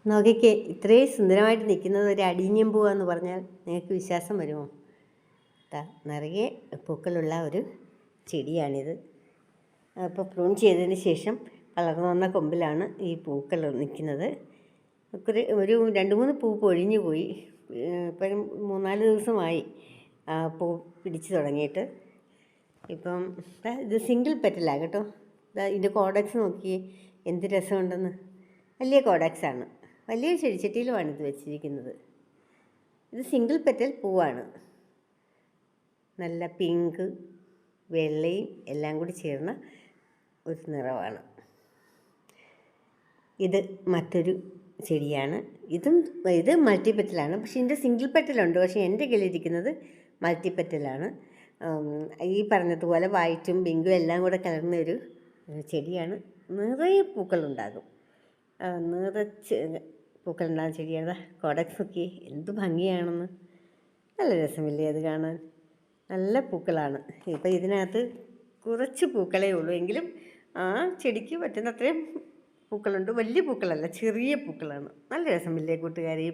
നോക്കിക്കേ, ഇത്രയും സുന്ദരമായിട്ട് നിൽക്കുന്നത് ഒരു അടിഞ്ഞം പൂവാന്ന് പറഞ്ഞാൽ നിങ്ങൾക്ക് വിശ്വാസം വരുമോ? നിറയെ പൂക്കളുള്ള ഒരു ചെടിയാണിത്. അപ്പോൾ പ്രൂൺ ചെയ്തതിന് ശേഷം വളർന്നു വന്ന കൊമ്പിലാണ് ഈ പൂക്കൾ നിൽക്കുന്നത്. ഒരു 2-3 പൂ പൊഴിഞ്ഞു പോയി. ഇപ്പം 3-4 ദിവസമായി പൂ പിടിച്ചു തുടങ്ങിയിട്ട്. ഇപ്പം ഇത് സിംഗിൾ പെറ്റലാണ് കേട്ടോ. ഇതിൻ്റെ കോഡക്സ് നോക്കിയേ, എന്ത് രസമുണ്ടെന്ന്. വലിയ കോഡക്സാണ്, വലിയ ചെടിച്ചട്ടിയിലുമാണ് ഇത് വെച്ചിരിക്കുന്നത്. ഇത് സിംഗിൾ പെറ്റൽ പൂവാണ്. നല്ല പിങ്ക് വെള്ളയും എല്ലാം കൂടി ചേർന്ന ഒരു നിറമാണ്. ഇത് മറ്റൊരു ചെടിയാണ്. ഇത് മൾട്ടിപ്പെറ്റലാണ്. പക്ഷേ ഇതിൻ്റെ സിംഗിൾ പെറ്റലുണ്ട്. പക്ഷേ എൻ്റെ കയ്യിലിരിക്കുന്നത് മൾട്ടിപ്പെറ്റലാണ്. ഈ പറഞ്ഞതുപോലെ വൈറ്റും പിങ്കും എല്ലാം കൂടെ കലർന്ന ഒരു ചെടിയാണ്. നിറയെ പൂക്കളുണ്ടാകും. നിറച്ച് പൂക്കളുണ്ടാകുന്ന ചെടിയാണ്. കോഡക്സൊക്കെ എന്ത് ഭംഗിയാണെന്ന്. നല്ല രസമില്ലേ അത് കാണാൻ? നല്ല പൂക്കളാണ്. ഇപ്പം ഇതിനകത്ത് കുറച്ച് പൂക്കളേ ഉള്ളൂ, എങ്കിലും ആ ചെടിക്ക് പറ്റുന്ന അത്രയും പൂക്കളുണ്ട്. വലിയ പൂക്കളല്ല, ചെറിയ പൂക്കളാണ്. നല്ല രസമില്ലേ കൂട്ടുകാരെ?